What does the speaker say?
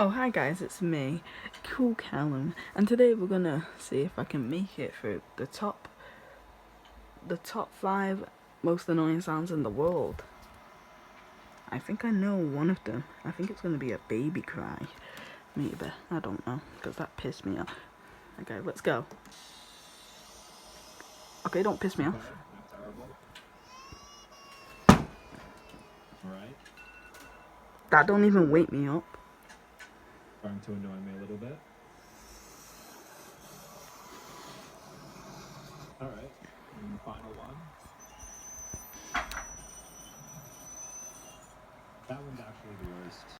Oh, hi guys, it's me, Cool Callum, and today we're gonna see if I can make it through the top 5 most annoying sounds in the world. I think I know one of them. I think it's gonna be a baby cry. Maybe. I don't know, because that pissed me off. Okay, let's go. Okay, don't piss me Okay, off. not terrible. Alright, That don't even wake me up. starting to annoy me a little bit. Alright, and the final one. That one's actually the worst.